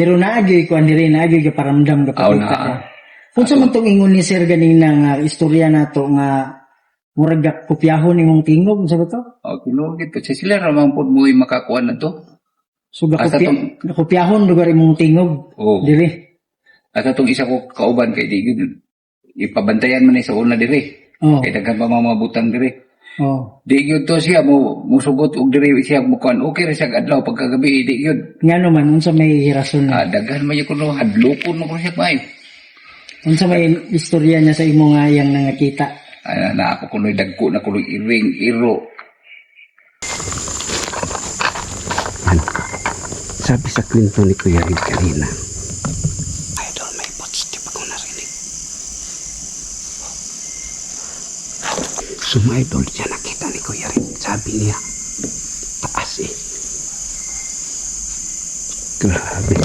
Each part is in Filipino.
Pero naagyoy ko andiri naagyoy ka paramdam ka Aw pakita. na. Unsa man tong ingon ni Sir ganina nga istorya nato nga murag kopyahon imong tingog sa to? Kinugit ko. Sila ramang po mo makakuha na to. So Asa gakopyahon lugar imong tingog Oo. diri. At itong isa ko kauban kay di yun. Ipabantayan man sa una dire. Oh. Kay daghan pa mga butang dire. Oh. Di yun to siya mo musugot og dire siya mukuan. Okay ra siya adlaw pagkagabi di yun. Ngano man unsa may hirason na? Daghan man yung kuno hadlokon mo siya may. Unsa may istorya niya sa imong ayang nangakita? Na ako kuno'y dagko na kuno'y iring iro. Sabi sa kwento ni Kuya Rid kanina, idol, may footstep ako narinig. So mga idol, siya nakita ni Kuya Rid. Sabi niya, taas eh. Grabe.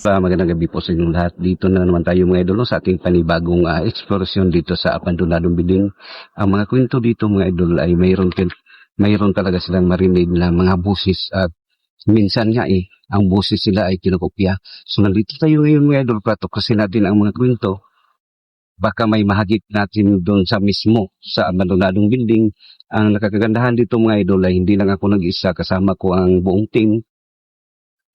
Magandang gabi po sa inyong lahat. Dito na naman tayo mga idol sa ating panibagong eksplorasyon dito sa abandonadong building. Ang mga kwento dito mga idol ay mayroon talaga silang marinig na mga busis at minsan nga ang busis sila ay kinokopya. So nandito tayo ngayon mga idol para tuklasin natin ang mga kwento. Baka may mahagit natin doon sa mismo sa abandonadong building. Ang nakakagandahan dito mga idol ay hindi lang ako nag-isa, kasama ko ang buong team.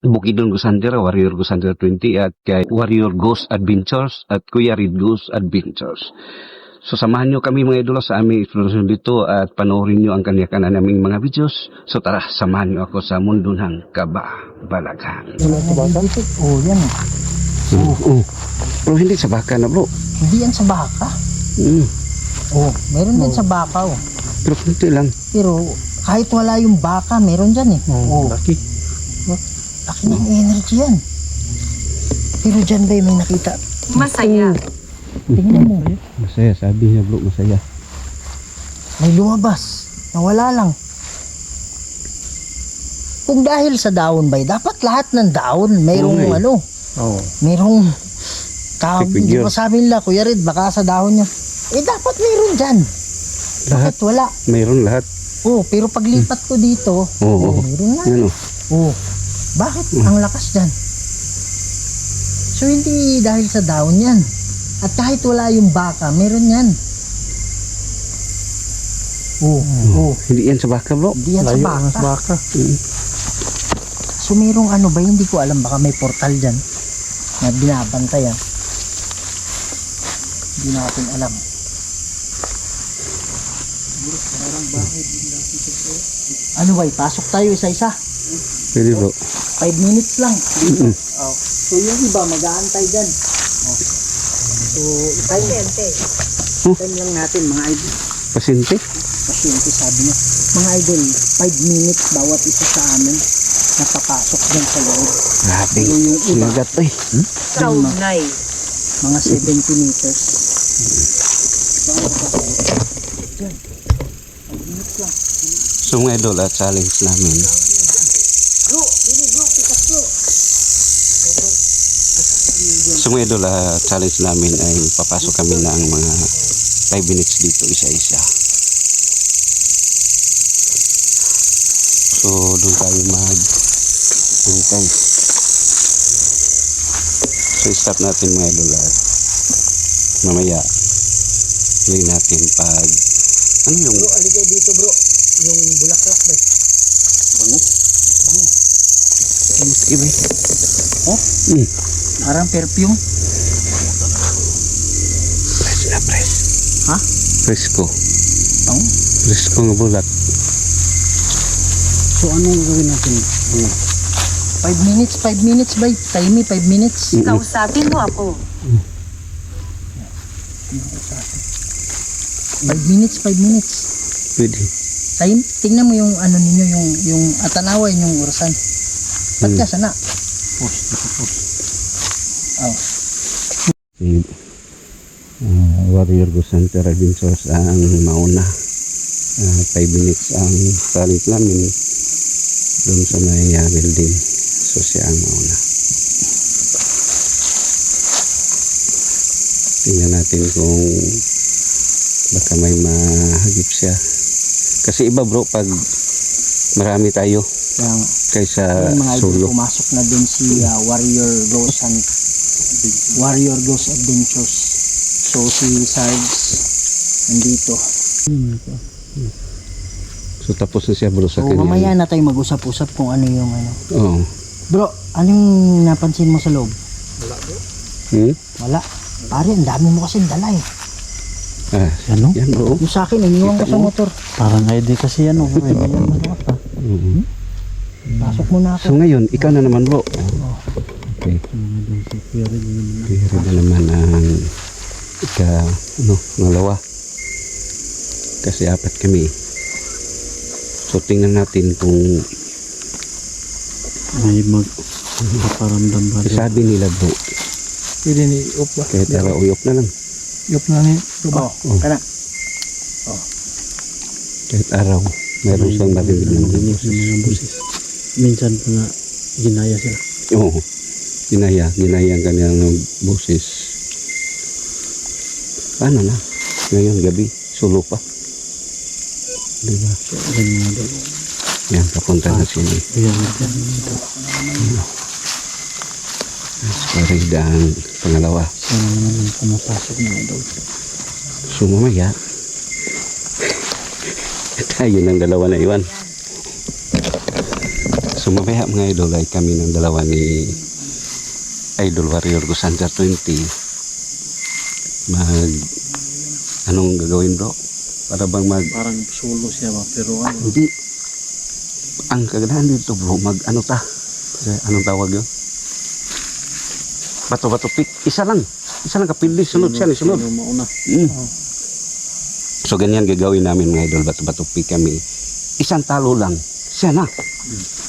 Bukidnon Gusandera, Warrior Gusandera 20 at kay Warrior Ghost Adventures at Kuya Rid Ghost Adventures. So samahan nyo kami mga idol sa aming exploration dito at panoorin nyo ang kanya-kanya naming mga videos. So tara, samahan nyo ako sa mundo ng kababalaghan. Oh, yan. Oo. Bro, hindi sa baka na bro. Hindi yan sa baka. Oh, meron din sa baka oh. Pero kunti lang. Pero kahit wala yung baka, meron dyan eh. Oh, Laki. laki ng energy yan. Pero dyan ba may nakita? Masaya. Tingnan mo. Masaya, sabi niya bro, masaya. May lumabas. Nawala lang. Kung dahil sa daon ba, dapat lahat ng daon mayroong Oo, mayroong hindi Figure. pa sabi nila, Kuya Rid, baka sa dahon niya. Dapat mayroon dyan. Lahat. Bakit wala? Mayroon lahat. Oh, pero paglipat ko dito, Oo. mayroon nga. Ano? Oh, bakit ang lakas dyan? So, hindi dahil sa daon yan. At kahit wala yung baka, meron yan. Oh, Hindi yan sa baka bro. hindi yan sa baka. So, merong ano ba, hindi ko alam, baka may portal dyan na binabantayan. Hindi natin alam. Ano ba, pasok tayo isa-isa? Pwede bro. 5 minutes lang. Oh. So yung iba mag-aantay dyan. Oh. So time lang natin mga idol. Pasyente. Pasyente sabi niya. Mga idol, 5 minutes bawat isa sa amin napapasok dyan sa loob. Grabe. So yung iba, Sinagat eh. Kaunay. mga 70 meters. So mga idol, challenge namin. So mga idol, challenge namin ay papasok kami ng mga 5 minutes dito isa-isa. So doon tayo mag-hintay. So start natin mga idol at mamaya huli natin pag ano yung Bro, aligay dito bro. Yung bulaklak ba? iba. Oh? Parang perfume. Fresh na fresh. Ha? Fresco. Oh? Fresco nga bulat. So anong gawin natin? 5 minutes, 5 minutes ba? Time me, 5 minutes. Kausapin mo ako. 5 minutes, 5 minutes. Pwede. Time, tingnan mo yung ano ninyo, yung atanaway yung orasan. Ba't ka sana? Post, dito post. Oh. Warrior Gusandera Adventures ang mauna. 5 minutes ang challenge namin doon sa may building. So siya ang mauna. Tingnan natin kung baka may mahagip siya. Kasi iba bro, pag marami tayo, Kaya nga, kaysa yung mga idol, solo. pumasok na din si Warrior Ghost Adventures. So si Sarge nandito. So tapos na siya bro sa So kanya. mamaya na tayo mag-usap-usap kung ano yung ano. Oo. Bro, anong napansin mo sa loob? Hmm? Wala. Pare, ang dami mo kasi dala eh. Ah, Ano? yan bro. Yung sa akin, iniwan ko sa motor. Parang ID kasi yan, oh. Hindi yan manuot, ah. Oo. Pasok muna So ako. ngayon, ikaw na naman bro. Okay. Si Kuya rin yun. Kaya na naman ang ngalawa. Kasi apat kami. So tingnan natin kung May magpaparamdam ba rin? sabi nila bro. Pwede ni Up ba? Kaya tara uyok na lang. Yup na ni Up. Oh. Kana. Kahit araw, meron siyang narinig ng Narinig ng mga boses. Minsan pa nga, ginaya sila. Oo. Ginaya ang kanyang boses. Paano na? Ngayon gabi, sulo pa. Diba? Yan nga daw. Yan, papunta na siya ni Kuya rin yan. Parida ang pangalawa. Siya na naman ang pumapasok mga daw. So mamaya, tayo ng dalawa na iwan. So mamaya mga idol ay kami ng dalawa ni Idol Warrior Gusanjar 20. Anong gagawin bro? Para bang Parang solo siya ba? Pero ano? hindi. Ang kagandahan dito bro, anong tawag yun? Bato-bato pick. Isa lang kapili. Sunod siya ni sunod. Sino mauna? So ganyan gagawin namin mga idol, bato-bato pick kami. Isang talo lang. Siya na.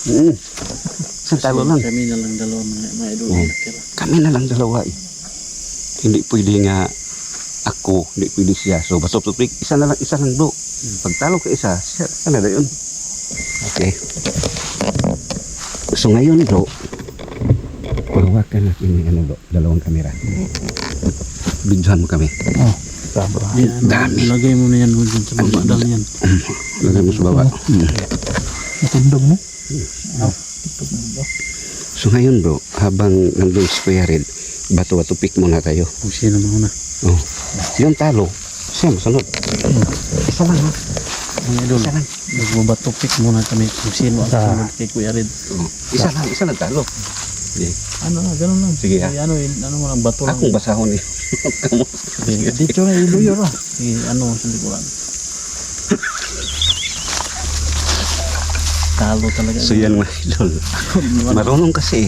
Isang talo lang. Kami na lang dalawa mga idol. Oo. Nakatira. Kami na lang dalawa eh. Hindi pwede nga ako, hindi pwede siya. So bato-bato pick, isa lang bro. Pag talo ka isa, siya na yun. Okay. So ngayon bro, hawakan natin yung bro, dalawang kamera. Bidyohan mo kami. Yan, Dami. Lagay mo na yan mo dyan sa baba. Dali yan. Lagay mo sa baba. Matundog mo? So ngayon bro, habang nandun si Kuya Red, bato-bato pick muna tayo. Kung sino mauna. Oh. Yung talo, siya masunod. Isa lang ha. Mga idol. Isa lang. Magbabatupik muna kami kung sino ang sunod kay Kuya Red. Oh. Isa lang talo. Sige. Ano na, ganun lang. Sige, ha? Ano mo lang, bato lang. Akong basahon eh. Sige, dito na iluyo na. Sige, ano, sa likuran. Talo talaga. So yan mga idol. Marunong kasi.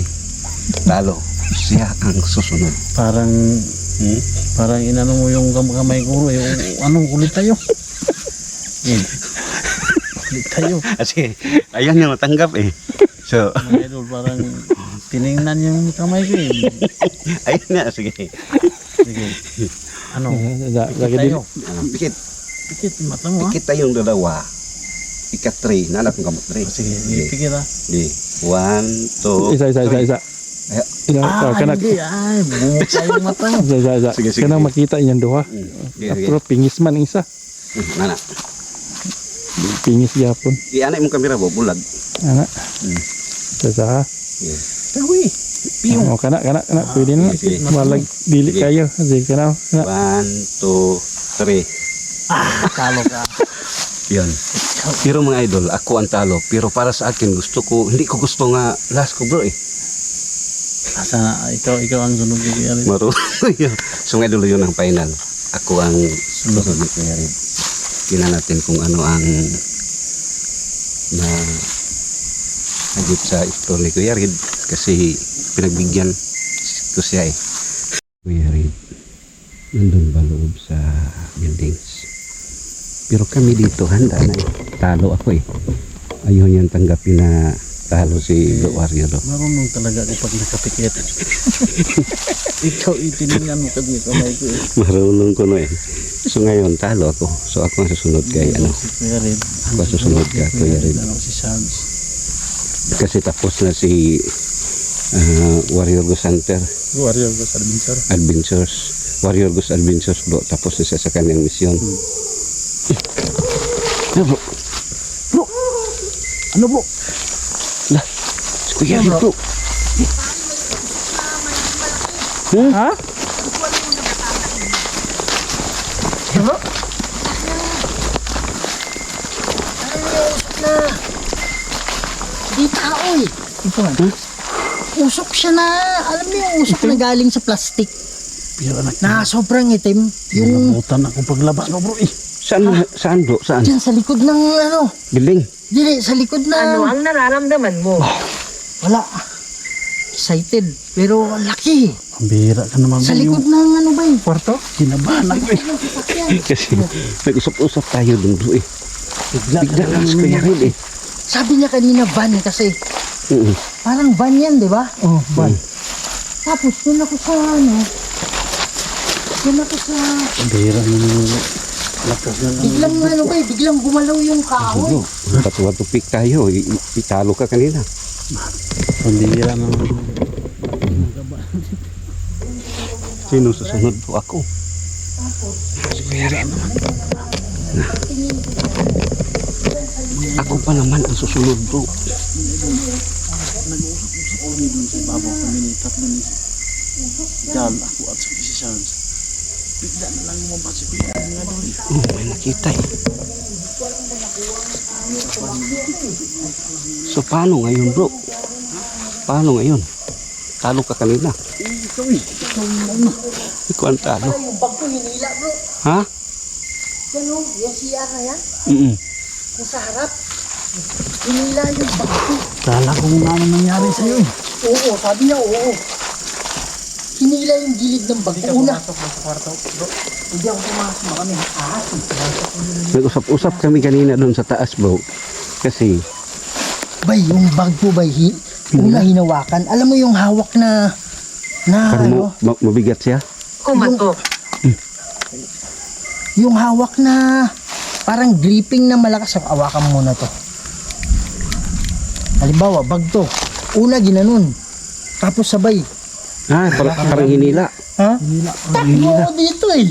Talo. Siya ang susunod. Parang, parang inano mo yung kamay ko, yung anong kulit tayo. Kulit tayo. Kasi ayan yung matanggap eh. So, Mga idol, parang tiningnan yung kamay ko eh. ayun na. Sige. Sige. Ano? Pikit tayo. Pikit. Pikit, mata mo ha. Pikit tayong dalawa. Ika-3. Nalap ng kamot 3. Sige, pikit ha. Di. 1, 2, Isa. Ayo. Hindi. Ay, bumuk tayo yung mata mo. Isa. Sige, sige, Kanang sige. makita inyong duha. Sige, sige. Pero pingis man ang isa. Nana. Pingis yapon. Ianay mong kamera bo, bulag. Ana. Hmm. Isa. Yes. Tawi. Piyong. Oh, kana. Pwede na. Sige. Walag dili Sige. kayo. Sige, kana. 1, 2, 3. Talo ka. Yan. Pero mga idol, ako ang talo. Pero para sa akin, hindi ko gusto nga last ko bro eh. Asa, ikaw ang sunod kay Kuya Red. Marunong yun. So mga idol, yun ang final. Ako ang sunod ni Kuya Red. Tingnan natin kung ano ang na agit sa ito ni Kuya Red. Kasi pinagbigyan ko siya eh. Kuya Red, nandun ba loob sa buildings? Pero kami dito, handa na eh. Talo ako eh. Ayaw niyang tanggapin na talo si The Warrior. Marunong talaga ako pag nakapikit. Ikaw itiningnan mo kasi kamay ko eh. Marunong ko na eh. So ngayon, talo ako. So ako ang susunod kay ano. Si Kuya Red. Ako ang susunod kay Kuya Red. Ano si Sarge. Kasi tapos na si Warrior Ghost Hunter Warrior ko sa Adventure. Adventures. Warrior Ghost Adventures bro. Tapos na siya sa kanyang misyon. Bro. Ano po? Kuya, Bro. dito. Ha? Bro? Na. Di tao eh. Ito nga. Usok siya na, alam mo yung usok na galing sa plastic. Pero anak, Na sobrang itim. Yung nabutan ako paglaba no bro eh. Saan bro? Saan? dyan sa likod ng ano. Biling. Dili, sa likod na. Ano ang nararamdaman mo? Wala. Excited. Pero ang laki. Ang bihira ka naman Sa bro. likod ng ano ba yung kwarto? Kinabahan ako eh. Kasi nag-usap-usap tayo dun bro eh. Bigla lang si Kuya Red eh. Sabi niya kanina van kasi. Mm. Parang van yan, di ba? Oh, ban. Tapos doon ako sa ano. Doon ako sa... Ang bihira naman lakas na lang. Biglang ano ba eh, biglang gumalaw yung kahoy. Bro, patuwa-tupik tayo. Italo ka kanina. Ang bihira naman. Sino susunod po ako? Ako pa naman ang susunod bro. Babaw kami ni tatlo ni Dal ako at sa kisisan. Bigla na lang lumabas si Kuya nga doon. Oh, may nakita eh. So paano ngayon bro? Paano ngayon? Talo ka kanina. Ikaw eh. Ikaw yung ano. Ikaw ang talo. Yung bag ko hinila bro. Ha? Yan o, yung CR na yan. Mm. Yung sa harap. Hinila yung bag ko. Kala ko nga ano nangyari sa'yo eh. Oo, sabi niya oo. Hinila yung gilid ng bag ko. Una. Hindi ako pumasok na kami. Nag-usap-usap kami kanina doon sa taas bro. Kasi Bay, yung bag ko bay, una hinawakan. Alam mo yung hawak na parang ano, mabigat siya. Kumato. yung hawak na parang gripping na malakas. Hawakan mo muna to. Halimbawa, bag to. Una ginanon. Tapos sabay. Ah, parang hinila. Ha? Takbo ako dito eh.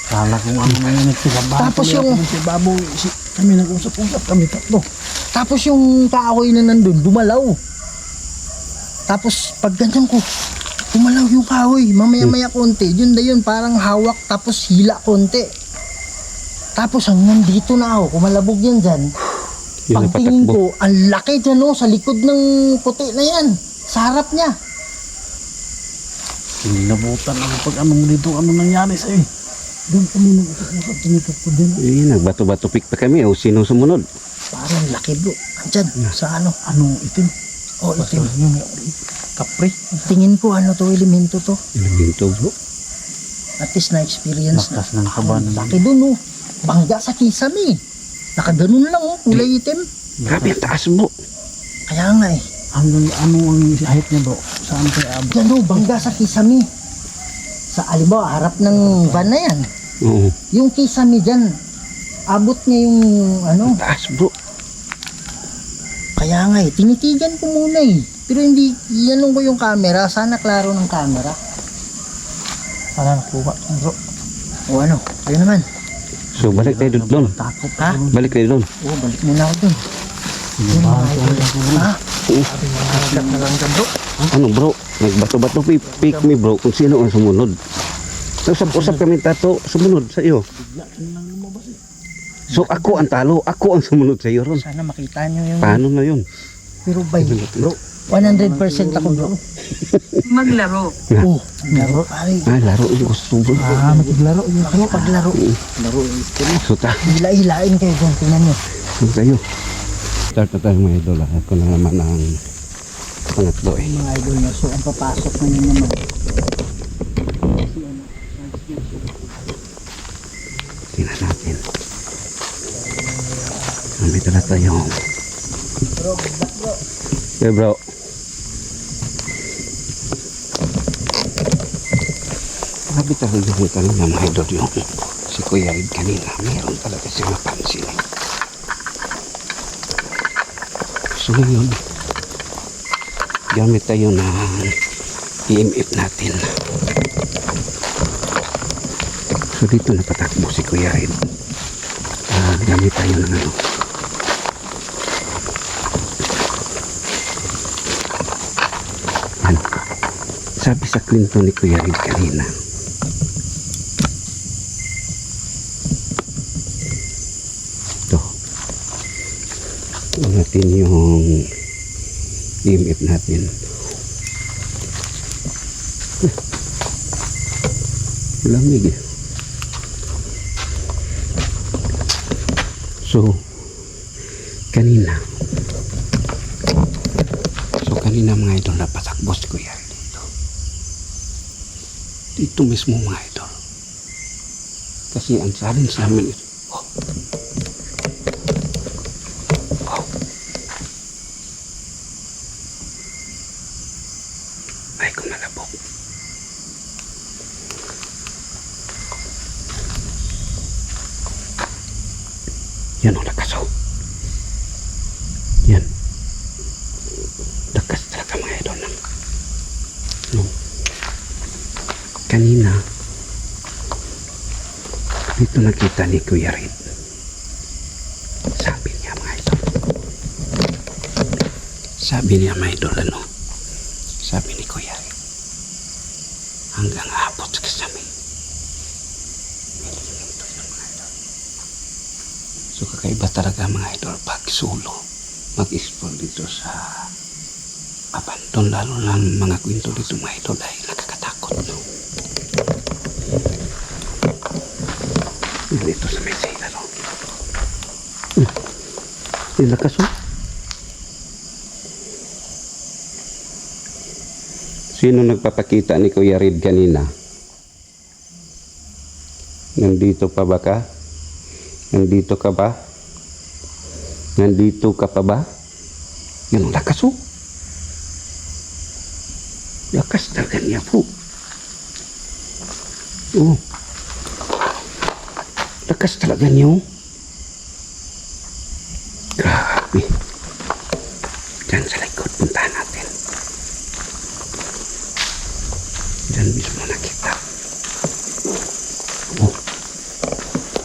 Kala ko ano nangyari sila. Tapos yung- si Baboy. Kami nag-usap-usap kami tatlo. Tapos yung kahoy na nandun, dumalaw. Tapos pag ganyan ko, dumalaw yung kahoy. Mamaya-maya konti. Yun na yun, parang hawak tapos hila konti. Tapos hanggang dito na ako, kumalabog yan dyan. Yun ang Pagtingin patakbo. ko, ang laki dyan oh, sa likod ng puti na yan. Sa harap niya. Nabutan ako pag anong dito, ano nangyari sa'yo eh. Doon kami nag-usap-usap, tinitok ko din. Eh, nagbato-bato pick pa kami. O sino sumunod? Parang laki bro. Andyan, sa ano. Ano itim? Oh, itim. Yung kapre. Tingin ko ano to, elemento to. Elemento bro. At least na-experience na. Lakas ng kaban. Laki dun oh. Bangga sa kisame. Nakaganon lang oh, kulay itim. Grabe ang taas bro. Kaya nga eh. Hanggang ano ang height niya bro? Saan kayo abot? Yan oh, bangga sa kisame. Sa alimbawa, harap ng van na yan. Oo. Yung kisame dyan, abot niya yung ano. Taas bro. Kaya nga eh, tinitigan ko muna eh. Pero hindi, yanong ko yung camera. Sana klaro ng camera. Para nakuha bro. O ano, kayo naman. So balik tayo doon. Takot Ha? Balik tayo doon. Oo, balik muna ako dun. Ha? Agad na lang dyan bro. Ano bro? Nagbato-bato pick me bro kung sino ang sumunod. Usap-usap kami tato sumunod sa iyo. So ako ang talo. Ako ang sumunod sa iyo ron. Sana makita nyo yung... Paano na yun? Pero bay, bro, 100% ako bro. Maglaro. Oh, laro pare. Ah, laro yung gusto bro. Maglaro yung bro. Paglaro. So Hila-hilain kayo dyan, tingnan nyo. tayo. Start na tayo mga idol. Ako na naman ang pangatlo eh. Mga idol na, so ang papasok na yun naman. Tingnan natin. May tala tayo. Okay bro. Grabe talaga yung kanina mga idol yung si Kuya Red kanina. Mayroon talaga siya napansin eh. So ngayon, gamit tayo ng EMF natin. So dito napatakbo si Kuya Red. Gamit tayo ng ano. sabi sa kwento ni Kuya Rid kanina, ito, natin yung EMF natin. Lamig eh. So, kanina mga idol, napatakbo si Kuya Rid dito mismo mga idol, kasi ang challenge namin ito. Ay, kumalabok. Yan o, lakas o. Yan. Lakas talaga mga idol. No. Kanina, dito nakita ni Kuya Rid. Sabi niya mga idol. Sabi niya mga idol, ano? Sabi ni Kuya Rid, hanggang abot sa kasami. So kakaiba talaga mga idol pag solo mag-explore dito sa abandon, lalo na mga kwento dito mga idol ay nakakatakot, no? Dito sa may sila, no? Lakas, oh. Sino nagpapakita ni Kuya Rid kanina? Nandito pa ba ka? Nandito ka ba? Nandito ka pa ba? Yan ang lakas, oh. Lakas talaga niya po. Oh. Lakas talaga niya, oh. Grabe. Diyan sa likod, puntahan natin. Diyan mismo nakita. Oh.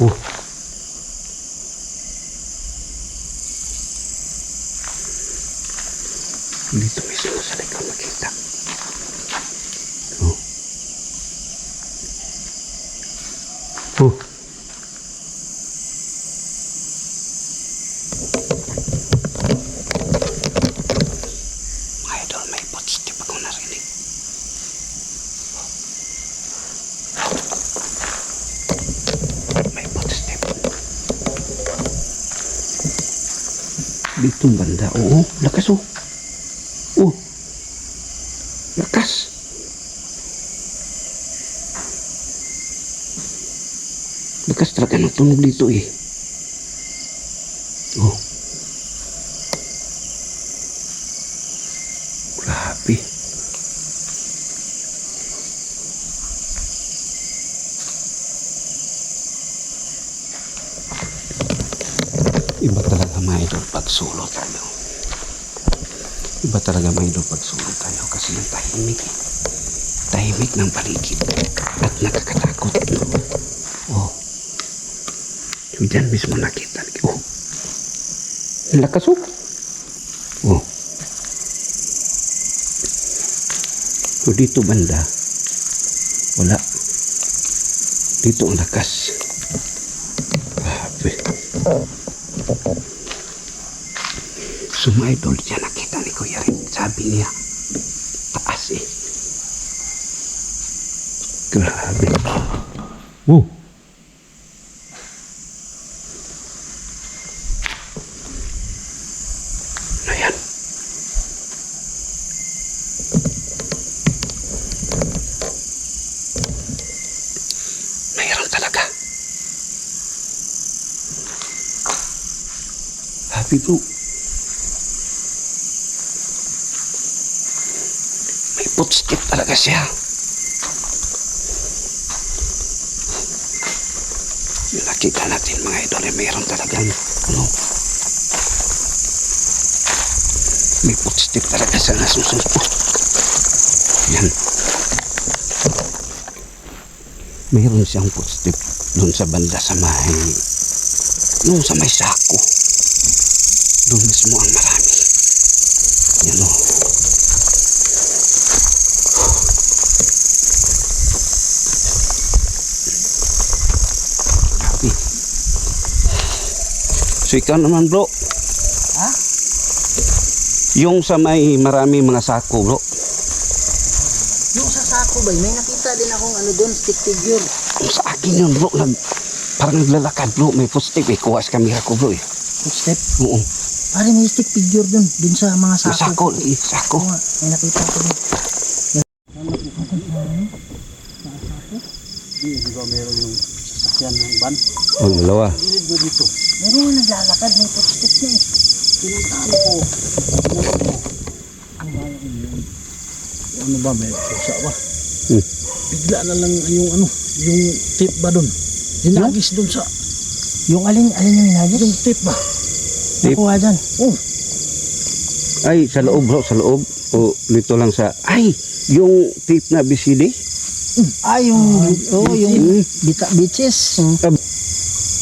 Oh. Dito mismo sa likod makita. Oh. Oh. Mga idol, may footstep ako narinig. May footstep. Dito banda, oo. Lakas, oh. Oh, lakas. Lakas talaga ng tunog dito eh. Oh. Grabe. Iba talaga mga idol pag solo tayo. Iba talaga mga idol pag solo tayo kasi yung tahimik eh. Tahimik ng paligid at nakakatakot. Oh. So dyan mismo nakita. Oh. Ang lakas, oh. Oh. So dito banda, wala. Dito ang lakas. Grabe. So mga idol, dyan nakita ni Kuya Rid. Sabi niya, taas eh. Grabe. Oh. Ano yan? Mayroon talaga. Happy bro. Footstep talaga siya. Yung nakita natin mga idol, mayroon talagang ano, may footstep talaga siya na susunod. Yan. Mayroon siyang footstep doon sa banda sa doon sa may sako. Doon mismo ang marami. Yan o. ikaw naman bro. Ha? Yung sa may marami mga sako bro. Yung sa sako ba, may nakita din akong ano doon, stick figure. Yung sa akin yun bro, parang naglalakad bro, may footstep eh, kuha sa camera ko bro eh. Footstep. Oo, Pare, may stick figure doon sa mga sa sako. sako, sako. Oo nga, may nakita ko doon. Di ba meron yung sasakyan ng van? Ang dalawa. Gilid ko dito. Meron nga naglalakad, may footstep na eh. Pinuntahan ko. Ano ba, may pusa ba? Hmm. Bigla na lang yung ano, yung tip ba doon? Hinagis doon sa, Yung alin yung hinagis? yung tip ba? Tip? Nakuha dyan. Oh, Ay, sa loob bro, sa loob. O dito lang sa, ay, yung tape na BCD. Ah, yung beaches.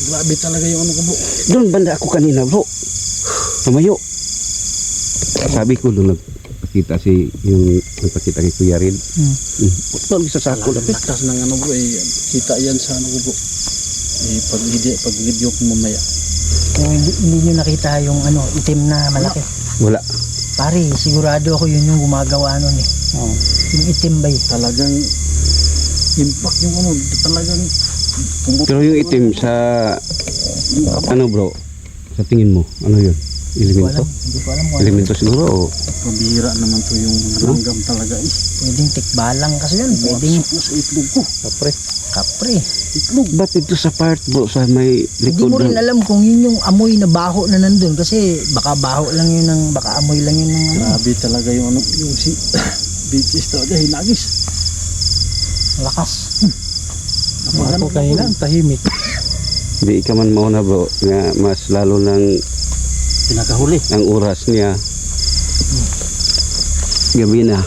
grabe talaga yung ano ko bro. Doon banda ako kanina bro. Tumayo. Sabi ko doon nagpakita si yung nagpakita kay Kuya Red. Doon sa sako Ang lapit. lakas ng ano bro, kita yan sa ano ko bro. Pag video ko mamaya. Kung hindi nyo nakita yung ano, itim na malaki. Wala. Pare, sigurado ako yun yung gumagawa nun eh. Oh. Yung itim ba eh. Talagang impact yung ano, talagang Pero yung itim sa ano bro? Sa tingin mo, ano yun? Elemento? Hindi ko alam kung ano. Elemento siguro o pabira naman to yung langgam talaga eh. Pwedeng tikbalang kasi yun. Pwedeng Pwedeng sa itlog ko. kapre. Itlog. ba't ito sa part bro sa may Hindi likod mo rin doon? alam kung yun yung amoy na baho na nandun. Kasi baka baho lang yun ng, baka amoy lang yun ng ano. Grabe talaga yung ano, yung si beaches talaga, hinagis. Lakas. Ako kanina, tahimik. Hindi ka man mauna bro nga mas lalo ng Pinakahuli. ang oras niya gabi na.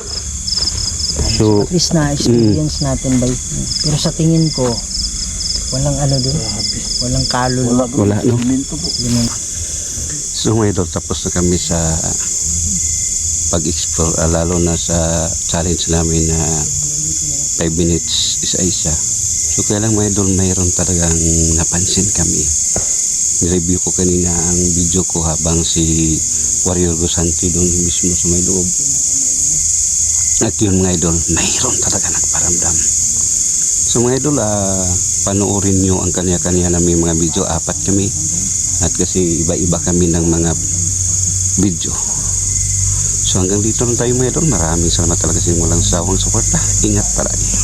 So At least na-experience natin ba. Pero sa tingin ko, walang ano dun. Grabe. Walang kaluluwa. Wala bro. Wala, no? Elemento po. So mga idol, tapos na kami sa pag-explore, lalo na sa challenge namin na 5 minutes isa-isa. So kaya lang mga idol, mayroon talagang napansin kami. Nireview ko kanina ang video ko habang si Warrior Gusante doon mismo sa may loob. At yun mga idol, mayroon talaga nagparamdam. So mga idol, panoorin nyo ang kanya-kanya namin mga video, 4 kami. At kasi iba-iba kami ng mga video. So hanggang dito lang tayo mga idol. Maraming salamat talaga sa inyong walang sawang suporta. Ingat palagi.